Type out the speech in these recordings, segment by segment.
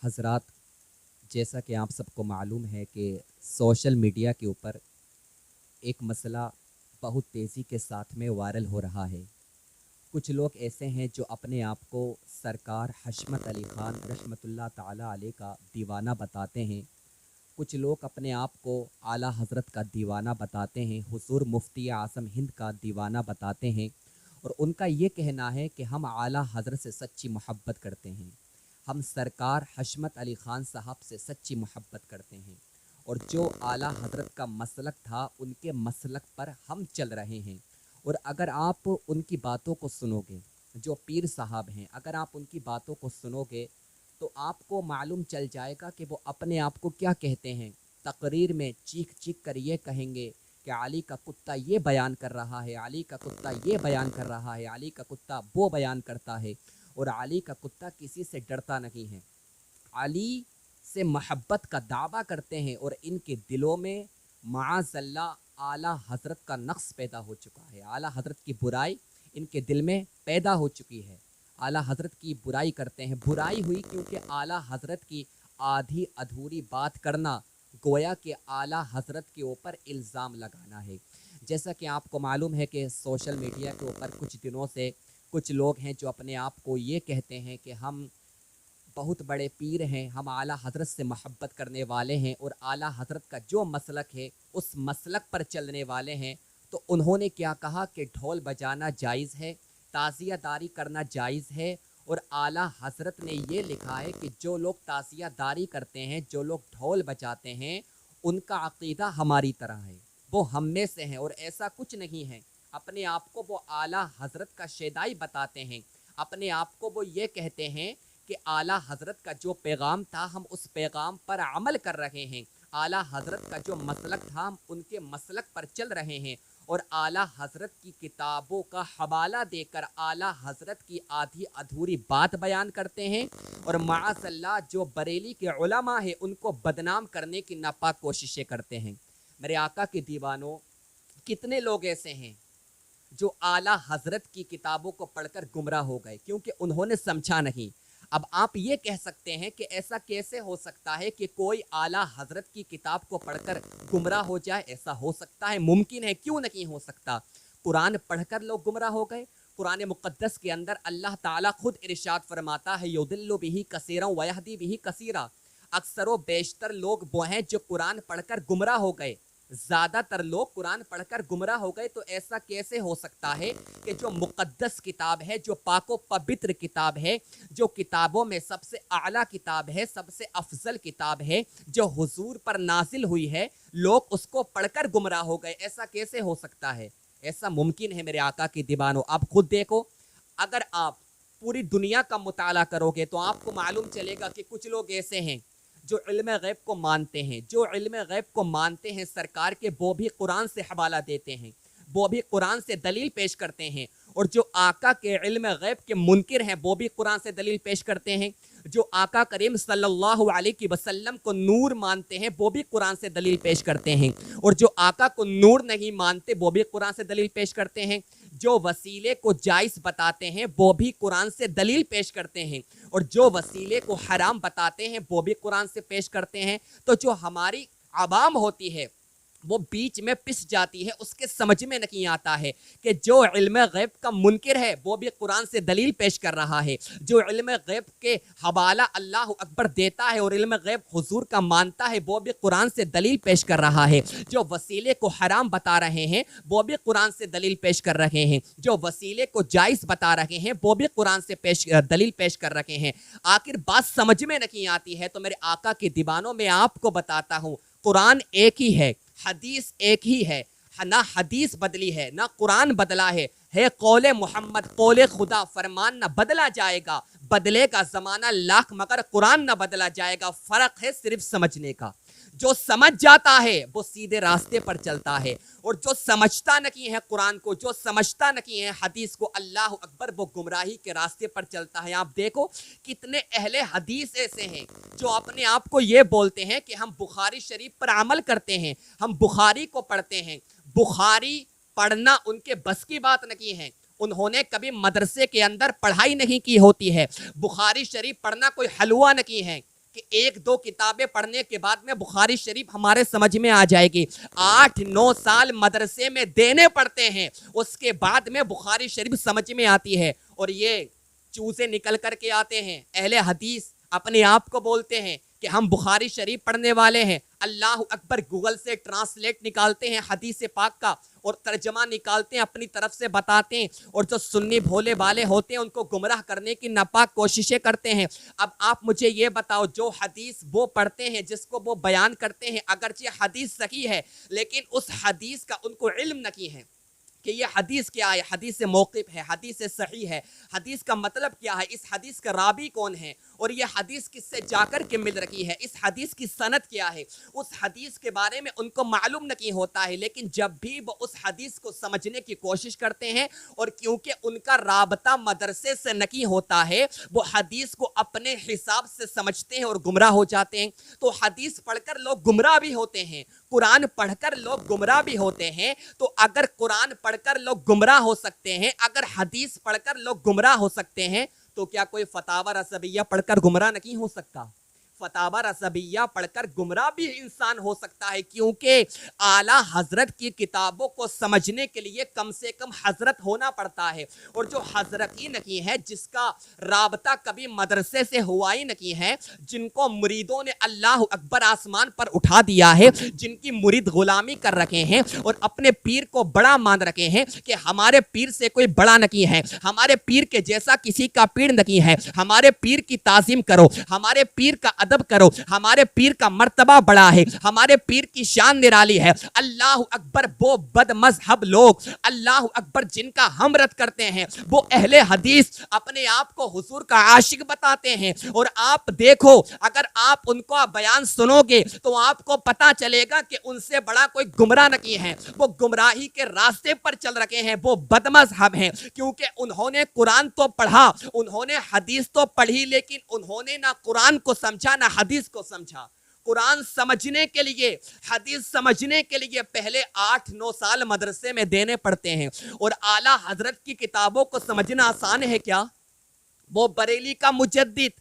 حضرات، جیسا کہ آپ سب کو معلوم ہے کہ سوشل میڈیا کے اوپر ایک مسئلہ بہت تیزی کے ساتھ میں وائرل ہو رہا ہے۔ کچھ لوگ ایسے ہیں جو اپنے آپ کو سرکار حشمت علی خان رحمۃ اللہ تعالی علیہ کا دیوانہ بتاتے ہیں۔ کچھ لوگ اپنے آپ کو اعلیٰ حضرت کا دیوانہ بتاتے ہیں، حضور مفتی اعظم ہند کا دیوانہ بتاتے ہیں، اور ان کا یہ کہنا ہے کہ ہم اعلیٰ حضرت سے سچی محبت کرتے ہیں، ہم سرکار حشمت علی خان صاحب سے سچی محبت کرتے ہیں، اور جو اعلیٰ حضرت کا مسلک تھا ان کے مسلک پر ہم چل رہے ہیں۔ اور اگر آپ ان کی باتوں کو سنو گے، جو پیر صاحب ہیں، اگر آپ ان کی باتوں کو سنو گے تو آپ کو معلوم چل جائے گا کہ وہ اپنے آپ کو کیا کہتے ہیں۔ تقریر میں چیخ چیخ کر یہ کہیں گے کہ علی کا کتا یہ بیان کر رہا ہے، علی کا کتا یہ بیان کر رہا ہے، علی کا کتا وہ بیان کرتا ہے، اور علی کا کتا کسی سے ڈرتا نہیں ہے۔ علی سے محبت کا دعویٰ کرتے ہیں، اور ان کے دلوں میں معاذ اللہ اعلیٰ حضرت کا نقص پیدا ہو چکا ہے، اعلیٰ حضرت کی برائی ان کے دل میں پیدا ہو چکی ہے۔ اعلیٰ حضرت کی برائی کرتے ہیں۔ برائی ہوئی کیونکہ اعلیٰ حضرت کی آدھی ادھوری بات کرنا گویا کہ اعلیٰ حضرت کے اوپر الزام لگانا ہے۔ جیسا کہ آپ کو معلوم ہے کہ سوشل میڈیا کے اوپر کچھ دنوں سے کچھ لوگ ہیں جو اپنے آپ کو یہ کہتے ہیں کہ ہم بہت بڑے پیر ہیں، ہم اعلیٰ حضرت سے محبت کرنے والے ہیں، اور اعلیٰ حضرت کا جو مسلک ہے اس مسلک پر چلنے والے ہیں۔ تو انہوں نے کیا کہا کہ ڈھول بجانا جائز ہے، تعزیہ داری کرنا جائز ہے، اور اعلیٰ حضرت نے یہ لکھا ہے کہ جو لوگ تعزیہ داری کرتے ہیں، جو لوگ ڈھول بجاتے ہیں، ان کا عقیدہ ہماری طرح ہے، وہ ہم میں سے ہیں، اور ایسا کچھ نہیں ہے۔ اپنے آپ کو وہ اعلیٰ حضرت کا شیدائی بتاتے ہیں، اپنے آپ کو وہ یہ کہتے ہیں کہ اعلیٰ حضرت کا جو پیغام تھا ہم اس پیغام پر عمل کر رہے ہیں، اعلیٰ حضرت کا جو مسلک تھا ہم ان کے مسلک پر چل رہے ہیں، اور اعلیٰ حضرت کی کتابوں کا حوالہ دے کر اعلیٰ حضرت کی آدھی ادھوری بات بیان کرتے ہیں، اور معاذ اللہ جو بریلی کے علماء ہیں ان کو بدنام کرنے کی ناپاک کوششیں کرتے ہیں۔ میرے آقا کے دیوانوں، کتنے لوگ ایسے ہیں جو اعلیٰ حضرت کی کتابوں کو پڑھ کر گمراہ ہو گئے کیونکہ انہوں نے سمجھا نہیں۔ اب آپ یہ کہہ سکتے ہیں کہ ایسا کیسے ہو سکتا ہے کہ کوئی اعلیٰ حضرت کی کتاب کو پڑھ کر گمراہ ہو جائے؟ ایسا ہو سکتا ہے، ممکن ہے، کیوں نہیں ہو سکتا؟ قرآن پڑھ کر لوگ گمراہ ہو گئے۔ قرآن مقدس کے اندر اللہ تعالیٰ خود ارشاد فرماتا ہے یضل بہ کثیرا ویہدی بہ کثیرا، اکثر و بیشتر لوگ وہ ہیں جو قرآن پڑھ کر گمراہ ہو گئے، زیادہ تر لوگ قرآن پڑھ کر گمراہ ہو گئے۔ تو ایسا کیسے ہو سکتا ہے کہ جو مقدس کتاب ہے، جو پاک و پوتر کتاب ہے، جو کتابوں میں سب سے اعلیٰ کتاب ہے، سب سے افضل کتاب ہے، جو حضور پر نازل ہوئی ہے، لوگ اس کو پڑھ کر گمراہ ہو گئے؟ ایسا کیسے ہو سکتا ہے؟ ایسا ممکن ہے میرے آقا کی دیوانوں۔ آپ خود دیکھو، اگر آپ پوری دنیا کا مطالعہ کرو گے تو آپ کو معلوم چلے گا کہ کچھ لوگ ایسے ہیں جو علم غیب کو مانتے ہیں، جو علم غیب کو مانتے ہیں سرکار کے، وہ بھی قرآن سے حوالہ دیتے ہیں، وہ بھی قرآن سے دلیل پیش کرتے ہیں، اور جو آقا کے علم غیب کے منکر ہیں وہ بھی قرآن سے دلیل پیش کرتے ہیں، جو آقا کریم صلی اللہ علیہ وسلم کو نور مانتے ہیں وہ بھی قرآن سے دلیل پیش کرتے ہیں، اور جو آقا کو نور نہیں مانتے وہ بھی قرآن سے دلیل پیش کرتے ہیں، جو وسیلے کو جائز بتاتے ہیں وہ بھی قرآن سے دلیل پیش کرتے ہیں، اور جو وسیلے کو حرام بتاتے ہیں وہ بھی قرآن سے پیش کرتے ہیں۔ تو جو ہماری عوام ہوتی ہے وہ بیچ میں پس جاتی ہے، اس کے سمجھ میں نہیں آتا ہے کہ جو علم غیب کا منکر ہے وہ بھی قرآن سے دلیل پیش کر رہا ہے، جو علم غیب کے حوالہ اللہ اکبر دیتا ہے اور علم غیب حضور کا مانتا ہے وہ بھی قرآن سے دلیل پیش کر رہا ہے، جو وسیلے کو حرام بتا رہے ہیں وہ بھی قرآن سے دلیل پیش کر رہے ہیں، جو وسیلے کو جائز بتا رہے ہیں وہ بھی قرآن سے دلیل پیش کر رہے ہیں۔ آخر بات سمجھ میں نہیں آتی ہے تو میرے آقا کے دیوانوں میں آپ کو بتاتا ہوں، قرآن ایک ہی ہے، حدیث ایک ہی ہے، نہ حدیث بدلی ہے نہ قرآن بدلا ہے قول محمد، قول خدا، فرمان نہ بدلا جائے گا، بدلے گا زمانہ لاکھ مگر قرآن نہ بدلا جائے گا۔ فرق ہے صرف سمجھنے کا، جو سمجھ جاتا ہے وہ سیدھے راستے پر چلتا ہے، اور جو سمجھتا نہیں ہے قرآن کو، جو سمجھتا نہیں ہے حدیث کو، اللہ اکبر، وہ گمراہی کے راستے پر چلتا ہے۔ آپ دیکھو کتنے اہل حدیث ایسے ہیں جو اپنے آپ کو یہ بولتے ہیں کہ ہم بخاری شریف پر عمل کرتے ہیں، ہم بخاری کو پڑھتے ہیں۔ بخاری پڑھنا ان کے بس کی بات نہیں ہے، انہوں نے کبھی مدرسے کے اندر پڑھائی نہیں کی ہوتی ہے۔ بخاری شریف پڑھنا کوئی حلوہ نہیں ہے، کہ 1-2 کتابیں پڑھنے کے بعد میں بخاری شریف ہمارے سمجھ میں آ جائے گی. 8-9 سال مدرسے میں دینے پڑتے ہیں, اس کے بعد میں بخاری شریف سمجھ میں آتی ہے. اور یہ چوزے نکل کر کے آتے ہیں, اہل حدیث اپنے آپ کو بولتے ہیں کہ ہم بخاری شریف پڑھنے والے ہیں. اللہ اکبر, گوگل سے ٹرانسلیٹ نکالتے ہیں حدیث پاک کا اور ترجمہ نکالتے ہیں, اپنی طرف سے بتاتے ہیں, اور جو سنی بھولے والے ہوتے ہیں ان کو گمراہ کرنے کی ناپاک کوششیں کرتے ہیں. اب آپ مجھے یہ بتاؤ, جو حدیث وہ پڑھتے ہیں, جس کو وہ بیان کرتے ہیں, اگرچہ حدیث صحیح ہے لیکن اس حدیث کا ان کو علم نہیں ہے کہ یہ حدیث کیا ہے, حدیث موقف ہے, حدیث صحیح ہے, حدیث کا مطلب کیا ہے, اس حدیث کا راوی کون ہے, اور یہ حدیث کس سے جا کر کے مل رہی ہے, اس حدیث کی سند کیا ہے, اس حدیث کے بارے میں ان کو معلوم نہیں ہوتا ہے. لیکن جب بھی وہ اس حدیث کو سمجھنے کی کوشش کرتے ہیں, اور کیونکہ ان کا رابطہ مدرسے سے نہیں ہوتا ہے, وہ حدیث کو اپنے حساب سے سمجھتے ہیں اور گمراہ ہو جاتے ہیں. تو حدیث پڑھ کر لوگ گمراہ بھی ہوتے ہیں, قرآن پڑھ کر لوگ گمراہ بھی ہوتے ہیں. تو اگر قرآن پڑھ کر لوگ گمراہ ہو سکتے ہیں, اگر حدیث پڑھ کر لوگ گمراہ ہو سکتے ہیں, تو کیا کوئی فتاوی رضویہ پڑھ کر گمراہ نہیں ہو سکتا؟ فتاوی رضویہ پڑھ کر گمراہ بھی انسان ہو سکتا ہے, کیونکہ اعلیٰ حضرت کی کتابوں کو سمجھنے کے لیے کم سے کم حضرت ہونا پڑتا ہے. اور جو حضرت ہی نہیں ہے, جس کا رابطہ کبھی مدرسے سے ہوا ہی نہیں ہے, جن کو مریدوں نے اللہ اکبر آسمان پر اٹھا دیا ہے, جن کی مرید غلامی کر رکھے ہیں اور اپنے پیر کو بڑا مان رکھے ہیں کہ ہمارے پیر سے کوئی بڑا نہیں ہے, ہمارے پیر کے جیسا کسی کا پیر نہیں ہے, ہمارے پیر کی تعظیم کرو, ہمارے پیر کا ادب کرو, ہمارے پیر کا مرتبہ بڑا ہے, ہمارے پیر کی شان نرالی ہے. اللہ اکبر, وہ بد مذہب لوگ, اللہ اکبر, جن کا ہم رد کرتے ہیں, وہ اہل حدیث اپنے آپ کو حضور کا عاشق بتاتے ہیں. اور آپ دیکھو, اگر آپ ان کو بیان سنو گے تو آپ کو پتا چلے گا کہ ان سے بڑا کوئی گمراہ نہیں ہے, وہ گمراہی کے راستے پر چل رکھے ہیں, وہ بد مذہب ہیں, کیونکہ انہوں نے قرآن تو پڑھا, انہوں نے حدیث تو پڑھی, لیکن انہوں نے نہ قرآن کو سمجھا نہ حدیث کو سمجھا. قرآن سمجھنے کے لیے, حدیث سمجھنے کے لیے پہلے 8-9 سال مدرسے میں دینے پڑتے ہیں. اور اعلیٰ حضرت کی کتابوں کو سمجھنا آسان ہے کیا؟ وہ بریلی کا مجدد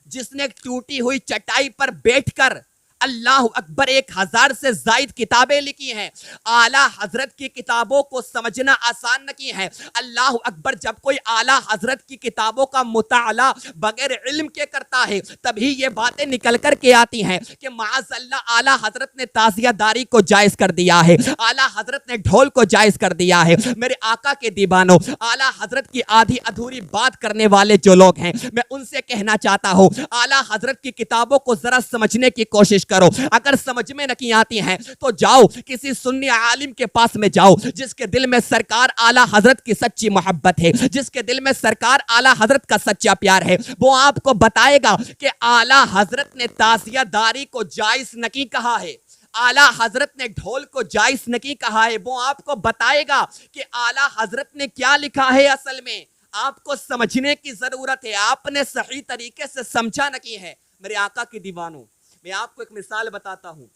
جس نے ٹوٹی ہوئی چٹائی پر بیٹھ کر اللہ اکبر 1000 سے زائد کتابیں لکھی ہیں, اعلیٰ حضرت کی کتابوں کو سمجھنا آسان نہیں ہے. اللہ اکبر, جب کوئی اعلیٰ حضرت کی کتابوں کا مطالعہ بغیر علم کے کرتا ہے, تبھی یہ باتیں نکل کر کے آتی ہیں کہ معاذ اللہ اعلیٰ حضرت نے تعزیہ داری کو جائز کر دیا ہے, اعلیٰ حضرت نے ڈھول کو جائز کر دیا ہے. میرے آقا کے دیوانوں, اعلیٰ حضرت کی آدھی ادھوری بات کرنے والے جو لوگ ہیں, میں ان سے کہنا چاہتا ہوں, اعلیٰ حضرت کی کتابوں کو ذرا سمجھنے کی کوشش کرو. اگر سمجھ میں نہیں آتی ہیں تو جاؤ کسی سنی عالم کے پاس میں جاؤ, جس کے دل میں سرکار اعلیٰ حضرت کی سچی محبت ہے, جس کے دل میں سرکار اعلیٰ حضرت کا سچا پیار ہے. وہ آپ کو بتائے گا کہ اعلیٰ حضرت نے تعزیہ داری کو جائز نہیں کہا ہے, اعلیٰ حضرت نے ڈھول کو جائز نہیں کہا ہے. وہ آپ کو بتائے گا کہ اعلیٰ حضرت نے کیا لکھا ہے. اصل میں آپ کو سمجھنے کی ضرورت ہے, آپ نے صحیح طریقے سے سمجھا نہیں ہے. میرے آقا کی دیوانوں, میں آپ کو ایک مثال بتاتا ہوں,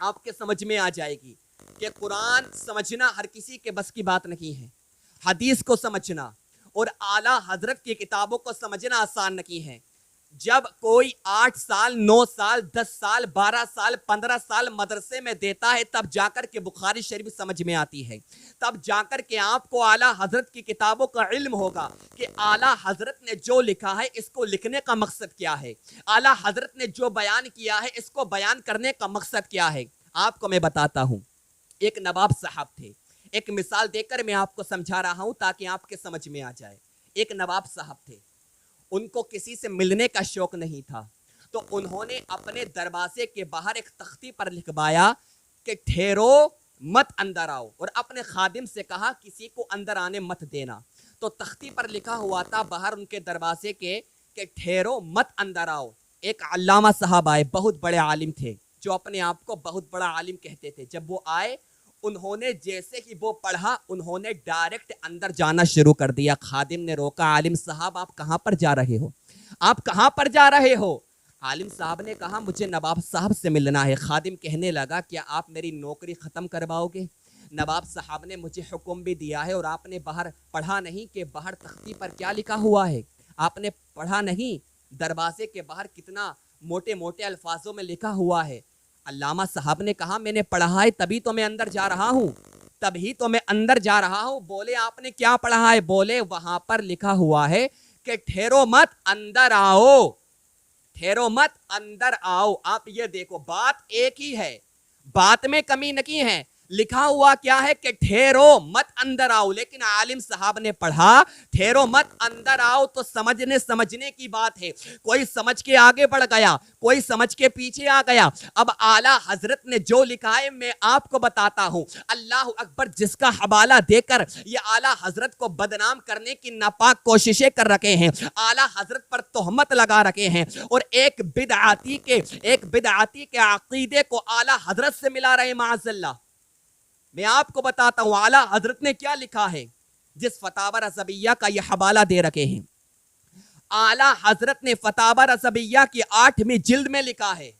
آپ کے سمجھ میں آ جائے گی کہ قرآن سمجھنا ہر کسی کے بس کی بات نہیں ہے, حدیث کو سمجھنا اور اعلیٰ حضرت کی کتابوں کو سمجھنا آسان نہیں ہے. جب کوئی 8 سال 9 سال 10 سال 12 سال 15 سال مدرسے میں دیتا ہے, تب جا کر کے بخاری شریف سمجھ میں آتی ہے, تب جا کر کے آپ کو اعلیٰ حضرت کی کتابوں کا علم ہوگا کہ اعلیٰ حضرت نے جو لکھا ہے اس کو لکھنے کا مقصد کیا ہے, اعلیٰ حضرت نے جو بیان کیا ہے اس کو بیان کرنے کا مقصد کیا ہے. آپ کو میں بتاتا ہوں, ایک نواب صاحب تھے, ایک مثال دے کر میں آپ کو سمجھا رہا ہوں تاکہ آپ کے سمجھ میں آ جائے. ایک نواب صاحب تھے, ان کو کسی سے ملنے کا شوق نہیں تھا, تو انہوں نے اپنے دروازے کے باہر ایک تختی پر لکھوایا کہ ٹھہرو مت اندر آؤ, اور اپنے خادم سے کہا کسی کو اندر آنے مت دینا. تو تختی پر لکھا ہوا تھا باہر ان کے دروازے کے کہ ٹھہرو مت اندر آؤ. ایک علامہ صاحب آئے, بہت بڑے عالم تھے, جو اپنے آپ کو بہت بڑا عالم کہتے تھے. جب وہ آئے, انہوں نے جیسے ہی وہ پڑھا, انہوں نے ڈائریکٹ اندر جانا شروع کر دیا. خادم نے روکا, عالم صاحب آپ کہاں پر جا رہے ہو, آپ کہاں پر جا رہے ہو؟ عالم صاحب نے کہا مجھے نواب صاحب سے ملنا ہے. خادم کہنے لگا کیا آپ میری نوکری ختم کرواؤ گے؟ نواب صاحب نے مجھے حکم بھی دیا ہے, اور آپ نے باہر پڑھا نہیں کہ باہر تختی پر کیا لکھا ہوا ہے؟ آپ نے پڑھا نہیں دروازے کے باہر کتنا موٹے موٹے الفاظوں میں لکھا ہوا ہے. علامہ صاحب نے کہا میں نے پڑھا ہے تبھی تو میں اندر جا رہا ہوں, تبھی تو میں اندر جا رہا ہوں. بولے آپ نے کیا پڑھا ہے؟ بولے وہاں پر لکھا ہوا ہے کہ ٹھہرو مت اندر آؤ, ٹھہرو مت اندر آؤ. آپ یہ دیکھو بات ایک ہی ہے, بات میں کمی نہیں ہے. لکھا ہوا کیا ہے کہ ٹھہرو مت اندر آؤ, لیکن عالم صاحب نے پڑھا ٹھہرو مت اندر آؤ تو سمجھنے کی بات ہے. کوئی سمجھ کے آگے بڑھ گیا, کوئی سمجھ کے پیچھے آ گیا. اب اعلیٰ حضرت نے جو لکھا ہے میں آپ کو بتاتا ہوں. اللہ اکبر, جس کا حوالہ دے کر یہ اعلیٰ حضرت کو بدنام کرنے کی ناپاک کوششیں کر رکھے ہیں, اعلیٰ حضرت پر تہمت لگا رکھے ہیں, اور ایک بدعاتی کے عقیدے کو اعلیٰ حضرت سے ملا رہے معاذ اللہ. میں آپ کو بتاتا ہوں اعلیٰ حضرت نے کیا لکھا ہے, جس فتاوی رضویہ کا یہ حوالہ دے رکھے ہیں. اعلیٰ حضرت نے فتاوی رضویہ کی 8ویں جلد میں لکھا ہے,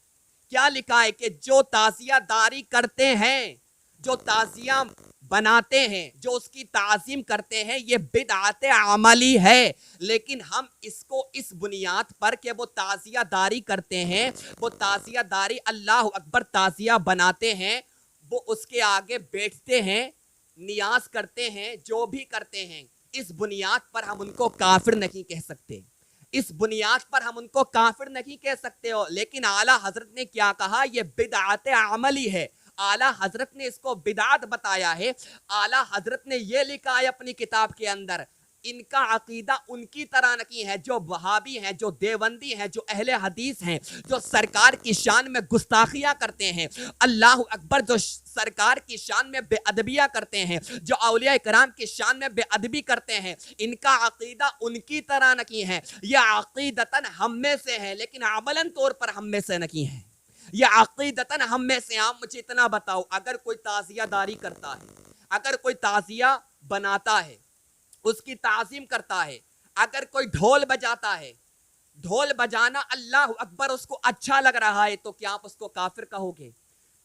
کیا لکھا ہے کہ جو تعزیہ داری کرتے ہیں, جو تعزیہ بناتے ہیں, جو اس کی تعظیم کرتے ہیں, یہ بدعت عملی ہے. لیکن ہم اس کو اس بنیاد پر کہ وہ تعزیہ داری کرتے ہیں, وہ تعزیہ داری اللہ اکبر تعزیہ بناتے ہیں, وہ اس کے آگے بیٹھتے ہیں, نیاز کرتے ہیں, جو بھی کرتے ہیں, اس بنیاد پر ہم ان کو کافر نہیں کہہ سکتے, اس بنیاد پر ہم ان کو کافر نہیں کہہ سکتے ہو. لیکن اعلیٰ حضرت نے کیا کہا, یہ بدعت عملی ہے. اعلیٰ حضرت نے اس کو بدعت بتایا ہے. اعلیٰ حضرت نے یہ لکھا ہے اپنی کتاب کے اندر, ان کا عقیدہ ان کی طرح نہیں ہے جو وہابی ہیں, جو دیوبندی ہیں, جو اہل حدیث ہیں, جو سرکار کی شان میں گستاخیاں کرتے ہیں, اللہ اکبر, جو سرکار کی شان میں بے ادبیاں کرتے ہیں, جو اولیاء کرام کی شان میں بے ادبی کرتے ہیں. ان کا عقیدہ ان کی طرح نہیں ہے. یہ عقیدتاً ہم میں سے ہے لیکن عملاً طور پر ہم میں سے نہیں ہے. یہ عقیدتاً ہم میں سے. آپ مجھے اتنا بتاؤ, اگر کوئی تعزیہ داری کرتا ہے, اگر کوئی تعزیہ بناتا ہے, اس کی تعظیم کرتا ہے, اگر کوئی ڈھول بجاتا ہے, ڈھول بجانا اللہ اکبر اس کو اچھا لگ رہا ہے, تو کیا آپ اس کو کافر کہو گے؟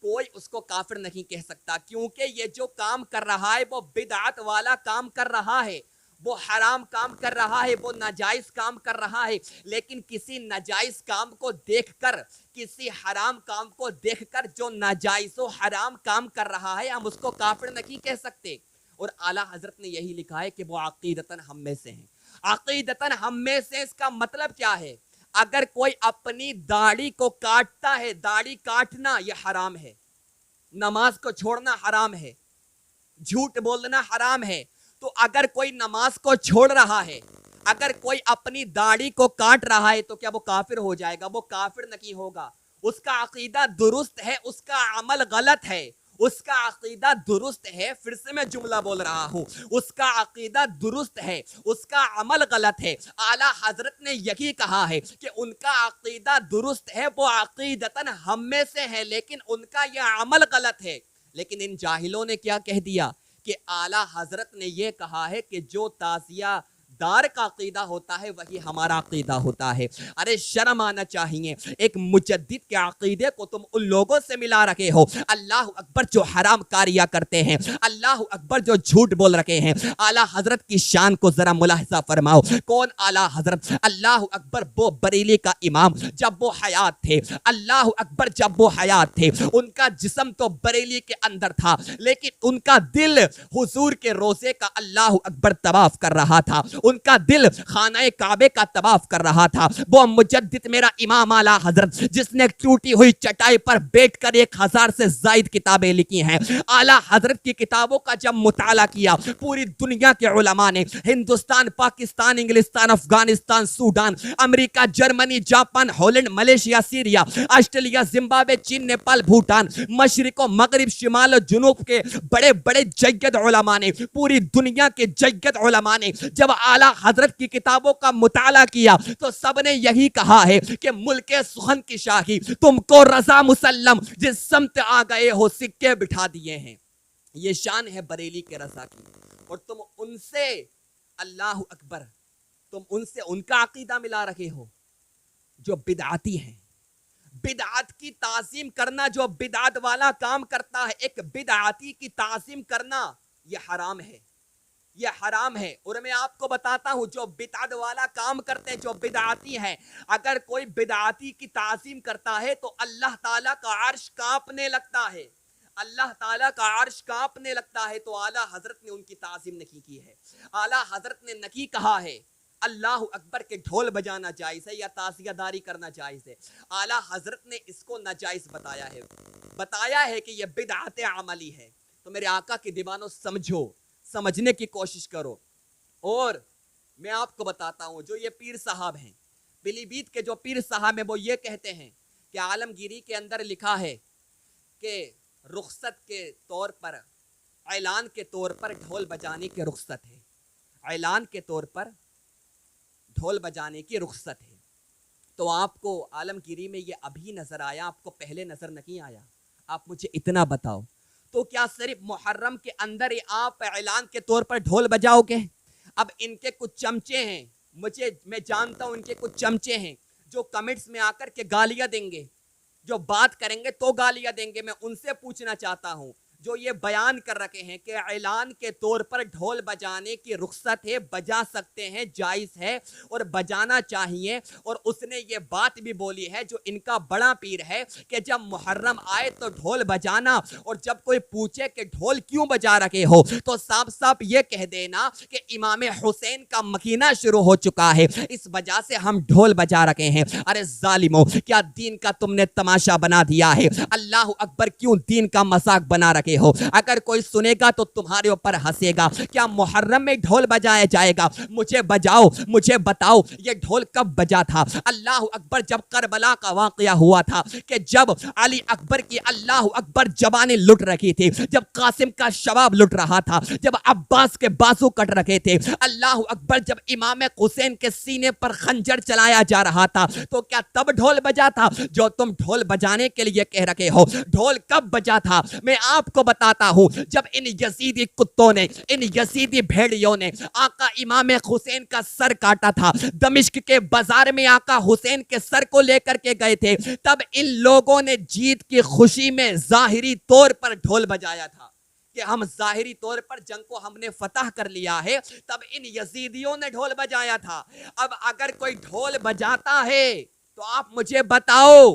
کوئی اس کو کافر نہیں کہہ سکتا, کیونکہ یہ جو کام کر رہا ہے وہ بدعت والا کام کر رہا ہے, وہ حرام کام کر رہا ہے, وہ ناجائز کام کر رہا ہے. لیکن کسی ناجائز کام کو دیکھ کر, کسی حرام کام کو دیکھ کر جو ناجائز و حرام کام کر رہا ہے, ہم اس کو کافر نہیں کہہ سکتے. اور اعلیٰ حضرت نے یہی لکھا ہے کہ وہ عقیدتاً ہم میں سے ہیں. عقیدتاً ہم میں سے, اس کا مطلب کیا ہے؟ اگر کوئی اپنی داڑھی کو کاٹتا ہے, داڑھی کاٹنا یہ حرام ہے, نماز کو چھوڑنا حرام ہے, جھوٹ بولنا حرام ہے. تو اگر کوئی نماز کو چھوڑ رہا ہے, اگر کوئی اپنی داڑھی کو کاٹ رہا ہے, تو کیا وہ کافر ہو جائے گا؟ وہ کافر نہیں ہوگا. اس کا عقیدہ درست ہے, اس کا عمل غلط ہے. اس کا عقیدہ درست ہے, پھر سے میں جملہ بول رہا ہوں, اس کا عقیدہ درست ہے, اس کا عمل غلط ہے. اعلیٰ حضرت نے یہی کہا ہے کہ ان کا عقیدہ درست ہے, وہ عقیدتاً ہم میں سے ہے, لیکن ان کا یہ عمل غلط ہے. لیکن ان جاہلوں نے کیا کہہ دیا کہ اعلیٰ حضرت نے یہ کہا ہے کہ جو تعزیہ دار کا عقیدہ ہوتا ہے وہی ہمارا عقیدہ ہوتا ہے. ارے شرم آنا چاہیے, ایک مجدد کے عقیدے کو تم ان لوگوں سے ملا رکھے ہو, اللہ اکبر, جو حرام کاریاں کرتے ہیں, اللہ اکبر, جو جھوٹ بول رکھے ہیں. اعلیٰ حضرت کی شان کو ذرا ملاحظہ فرماؤ. کون اعلیٰ حضرت؟ اللہ اکبر, وہ بریلی کا امام جب وہ حیات تھے, اللہ اکبر, جب وہ حیات تھے, ان کا جسم تو بریلی کے اندر تھا, لیکن ان کا دل حضور کے روزے کا اللہ اکبر طواف کر رہا تھا, ان کا دل خانہ کعبے کا طواف کر رہا تھا. وہ مجدد میرا امام اعلیٰ حضرت, جس نے ٹوٹی ہوئی چٹائی پر بیٹھ کر 1000 سے زائد کتابیں لکھی ہیں. اعلیٰ حضرت کی کتابوں کا جب مطالعہ کیا, پوری دنیا کے علماء نے, ہندوستان, پاکستان, انگلستان, افغانستان, سوڈان, امریکہ, Germany, Japan, Holland, Malaysia, Syria, Australia, Zimbabwe, چین, نیپال, بھوٹان, مشرق و مغرب, شمال و جنوب کے بڑے بڑے جید علماء نے, پوری دنیا کے جید علماء نے جب اعلیٰ حضرت کی کتابوں کا مطالعہ کیا تو سب نے یہی کہا ہے کہ ملک سخن کی شاہی تم کو رضا مسلم, جس سمت آ گئے ہو سکے بٹھا دیے ہیں. یہ شان ہے بریلی کے رضا کی, اور تم ان سے, اللہ اکبر, تم ان سے ان کا عقیدہ ملا رکھے ہو جو بدعاتی ہیں. بدعات کی تعظیم کرنا, جو بدعات والا کام کرتا ہے, ایک بدعاتی کی تعظیم کرنا یہ حرام ہے. یہ حرام ہے۔ اور میں آپ کو بتاتا ہوں جو بدعت والا کام کرتے ہیں، جو بدعاتی ہیں، اگر کوئی بدعاتی کی تعظیم کرتا ہے تو اللہ تعالیٰ کا عرش کانپنے لگتا ہے، اللہ تعالیٰ کا عرش کانپنے لگتا ہے۔ تو اعلیٰ حضرت نے ان کی تعظیم نہیں کی ہے، اعلیٰ حضرت نے نہیں کہا ہے اللہ اکبر کے ڈھول بجانا جائز ہے یا تعزیہ داری کرنا جائز ہے، اعلیٰ حضرت نے اس کو ناجائز بتایا ہے کہ یہ بدعت عملی ہے۔ تو میرے آقا کے دیوانوں سمجھو، سمجھنے کی کوشش کرو۔ اور میں آپ کو بتاتا ہوں جو یہ پیر صاحب ہیں، پیلی بھیت کے جو پیر صاحب ہیں، وہ یہ کہتے ہیں کہ عالمگیری کے اندر لکھا ہے کہ رخصت کے طور پر، اعلان کے طور پر ڈھول بجانے کی رخصت ہے، اعلان کے طور پر ڈھول بجانے کی رخصت ہے۔ تو آپ کو عالمگیری میں یہ ابھی نظر آیا، آپ کو پہلے نظر نہیں آیا؟ آپ مجھے اتنا بتاؤ، تو کیا صرف محرم کے اندر ہی آپ اعلان کے طور پر ڈھول بجاؤ گے؟ اب ان کے کچھ چمچے ہیں، میں جانتا ہوں ان کے کچھ چمچے ہیں جو کمنٹس میں آ کر کے گالیاں دیں گے، جو بات کریں گے تو گالیاں دیں گے۔ میں ان سے پوچھنا چاہتا ہوں جو یہ بیان کر رکھے ہیں کہ اعلان کے طور پر ڈھول بجانے کی رخصت ہے، بجا سکتے ہیں، جائز ہے اور بجانا چاہیے، اور اس نے یہ بات بھی بولی ہے جو ان کا بڑا پیر ہے کہ جب محرم آئے تو ڈھول بجانا، اور جب کوئی پوچھے کہ ڈھول کیوں بجا رکھے ہو تو صاف صاف یہ کہہ دینا کہ امام حسین کا مکینہ شروع ہو چکا ہے، اس وجہ سے ہم ڈھول بجا رکھے ہیں۔ ارے ظالموں، کیا دین کا تم نے تماشا بنا دیا ہے؟ اللہ اکبر، کیوں دین کا مذاق بنا رکھے ہو؟ اگر کوئی سنے گا تو تمہارے اوپر ہنسے گا۔ کیا محرم میں ڈھول بجایا جائے گا؟ مجھے بجاؤ، مجھے بتاؤ یہ ڈھول کب بجا تھا؟ اللہ اکبر، جب کربلا کا واقعہ ہوا تھا کہ جب علی اکبر کی اللہ اکبر زبانیں لٹ رکھی تھی، جب قاسم کا شباب لٹ رہا تھا، جب عباس کے بازو کٹ رکھے تھے، اللہ اکبر، جب امام حسین کے سینے پر خنجر چلایا جا رہا تھا، تو کیا تب ڈھول بجا تھا جو تم ڈھول بجانے کے لیے کہہ رکھے ہو؟ ڈھول کب بجا تھا؟ میں آپ کو بتاتا ہوں، جب ان یزیدی کتوں نے، ان یزیدی بھیڑیوں نے آقا امام حسین کا سر کاٹا تھا، دمشق کے بازار میں آقا حسین کے سر کو لے کر کے گئے تھے، تب ان لوگوں نے جیت کی خوشی میں ظاہری طور پر ڈھول بجایا تھا کہ ہم ظاہری طور پر جنگ کو ہم نے فتح کر لیا ہے، تب ان یزیدیوں نے ڈھول بجایا تھا۔ اب اگر کوئی ڈھول بجاتا ہے تو آپ مجھے بتاؤ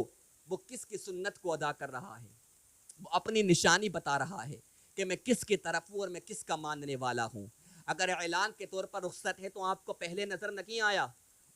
وہ کس کی سنت کو ادا کر رہا ہے؟ وہ اپنی نشانی بتا رہا ہے کہ میں کس کی طرف ہوں اور میں کس کا ماننے والا ہوں۔ اگر اعلان کے طور پر رخصت ہے تو آپ کو پہلے نظر نہیں آیا؟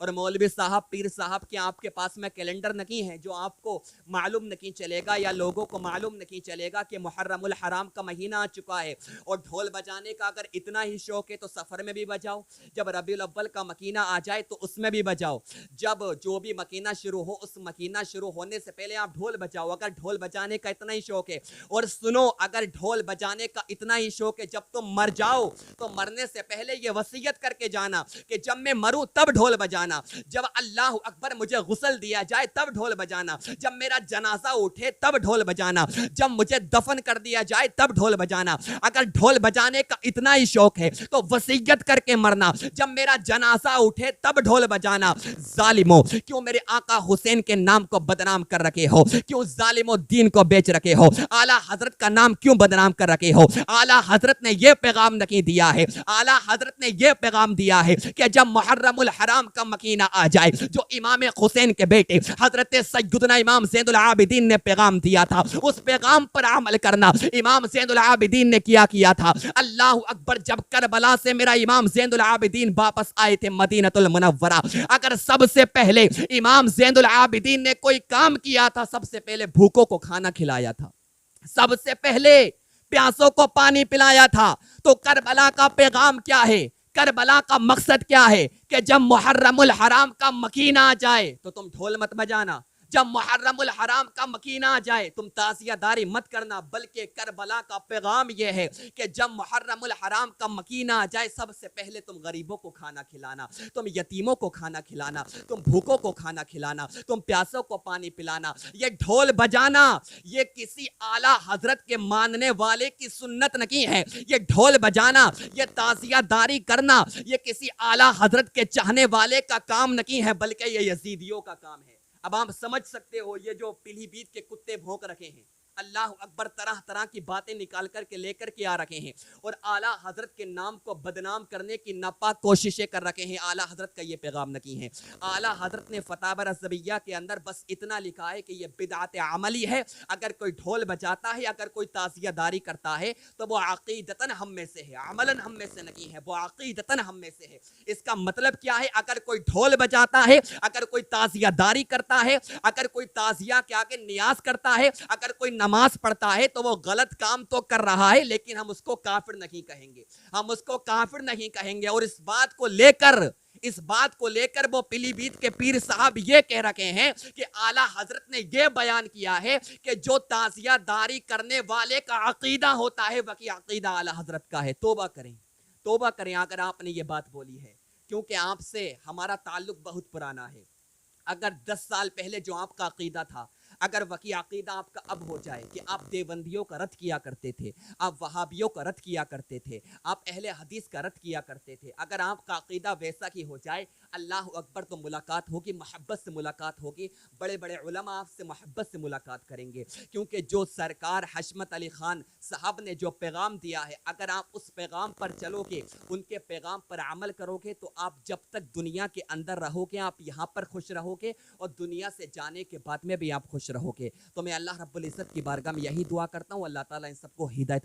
اور مولوی صاحب، پیر صاحب کے آپ کے پاس میں کیلنڈر نہیں ہے جو آپ کو معلوم نہیں چلے گا یا لوگوں کو معلوم نہیں چلے گا کہ محرم الحرام کا مہینہ آ چکا ہے؟ اور ڈھول بجانے کا اگر اتنا ہی شوق ہے تو سفر میں بھی بجاؤ، جب ربیع الاول کا مہینہ آ جائے تو اس میں بھی بجاؤ، جب جو بھی مہینہ شروع ہو اس مہینہ شروع ہونے سے پہلے آپ ڈھول بجاؤ اگر ڈھول بجانے کا اتنا ہی شوق ہے۔ اور سنو، اگر ڈھول بجانے کا اتنا ہی شوق ہے، جب تم مر جاؤ تو مرنے سے پہلے یہ وصیت کر کے جانا کہ جب میں مروں تب ڈھول بجانا، جب اللہ اکبر مجھے غسل دیا جائے تب ڈھول بجانا، جب میرا جنازہ اٹھے تب ڈھول بجانا، جب مجھے دفن کر دیا جائے تب ڈھول بجانا۔ اگر ڈھول بجانے کا اتنا ہی شوق ہے تو وصیت کر کے مرنا، جب میرا جنازہ اٹھے تب ڈھول بجانا۔ ظالموں، کیوں میرے آقا حسین کے نام کو بدنام کر رکھے ہو؟ کیوں ظالموں دین کو بیچ رکھے ہو؟ اعلیٰ حضرت کا نام کیوں بدنام کر رکھے ہو؟ اعلیٰ حضرت نے یہ پیغام نہیں دیا ہے، اعلیٰ حضرت نے یہ پیغام دیا ہے کہ جب محرم الحرام کا مکینہ آ جائے، جو امام حسین کے بیٹے حضرت سیدنا امام زین العابدین نے پیغام دیا تھا، اس پیغام پر عمل کرنا۔ امام زین العابدین نے کیا تھا؟ اللہ اکبر، جب کربلا سے میرا امام زین العابدین واپس آئے تھے مدینہ المنورہ، اگر سب سے پہلے امام زین العابدین نے کوئی کام کیا تھا، سب سے پہلے بھوکوں کو کھانا کھلایا تھا، سب سے پہلے پیاسوں کو پانی پلایا تھا۔ تو کربلا کا پیغام کیا ہے؟ کربلا کا مقصد کیا ہے؟ کہ جب محرم الحرام کا مکینہ آ جائے تو تم ڈھول مت بجانا، جب محرم الحرام کا مکینہ آ جائے تم تعزیہ داری مت کرنا، بلکہ کربلا کا پیغام یہ ہے کہ جب محرم الحرام کا مکینہ آ جائے سب سے پہلے تم غریبوں کو کھانا کھلانا، تم یتیموں کو کھانا کھلانا، تم بھوکوں کو کھانا کھلانا، تم پیاسوں کو پانی پلانا۔ یہ ڈھول بجانا یہ کسی اعلیٰ حضرت کے ماننے والے کی سنت نہیں ہے، یہ ڈھول بجانا، یہ تعزیہ داری کرنا یہ کسی اعلیٰ حضرت کے چاہنے والے کا کام نہیں ہے، بلکہ یہ یزیدیوں کا کام ہے۔ اب آپ سمجھ سکتے ہو یہ جو پیلی بھیت کے کتے بھونک رکھے ہیں، اللہ اکبر طرح طرح کی باتیں نکال کر کے لے کر کے آ رکھے ہیں اور اعلیٰ حضرت کے نام کو بدنام کرنے کی ناپاک کوششیں کر رکھے ہیں. اعلیٰ حضرت کا یہ پیغام نکی ہے. اعلیٰ حضرت نے فتاوی رضویہ کے اندر بس اتنا لکھا ہے کہ یہ بدعت عملی ہے. اگر کوئی ڈھول بجاتا ہے, اگر کوئی تعزیہ داری کرتا ہے تو وہ عقیدتاً ہم میں سے ہے, عملاً ہم میں سے نہیں ہے, وہ عقیدتاً ہم میں سے ہے. اس کا مطلب کیا ہے؟ اگر کوئی ڈھول بجاتا ہے, اگر کوئی تعزیہ داری کرتا ہے, اگر کوئی تعزیہ کے آگے نیاز کرتا ہے, اگر کوئی نماز پڑھتا ہے تو وہ غلط کام تو کر رہا ہے, لیکن ہم اس کو کافر نہیں کہیں گے, ہم اس کو کافر نہیں کہیں گے. اور اس بات کو لے کر وہ پیلی بھیت کے پیر صاحب یہ کہہ رکھے ہیں کہ اعلیٰ حضرت نے یہ بیان کیا ہے کہ جو تعزیہ داری کرنے والے کا عقیدہ ہوتا ہے وہی عقیدہ اعلیٰ حضرت کا ہے. توبہ کریں اگر آپ نے یہ بات بولی ہے, کیونکہ آپ سے ہمارا تعلق بہت پرانا ہے. اگر 10 سال پہلے جو آپ کا عقیدہ تھا, اگر وہی عقیدہ آپ کا اب ہو جائے کہ آپ دیوبندیوں کا رد کیا کرتے تھے, آپ وہابیوں کا رد کیا کرتے تھے, آپ اہل حدیث کا رد کیا کرتے تھے, اگر آپ کا عقیدہ ویسا ہی ہو جائے, اللہ اکبر, تو ملاقات ہوگی, محبت سے ملاقات ہوگی. بڑے بڑے علماء آپ سے محبت سے ملاقات کریں گے, کیونکہ جو سرکار حشمت علی خان صاحب نے جو پیغام دیا ہے, اگر آپ اس پیغام پر چلو گے, ان کے پیغام پر عمل کرو گے, تو آپ جب تک دنیا کے اندر رہو گے آپ یہاں پر خوش رہو گے, اور دنیا سے جانے کے بعد میں بھی آپ خوش رہو گے. تو میں اللہ رب العزت کی بارگاہ میں یہی دعا کرتا ہوں, اللہ تعالیٰ ان سب کو ہدایت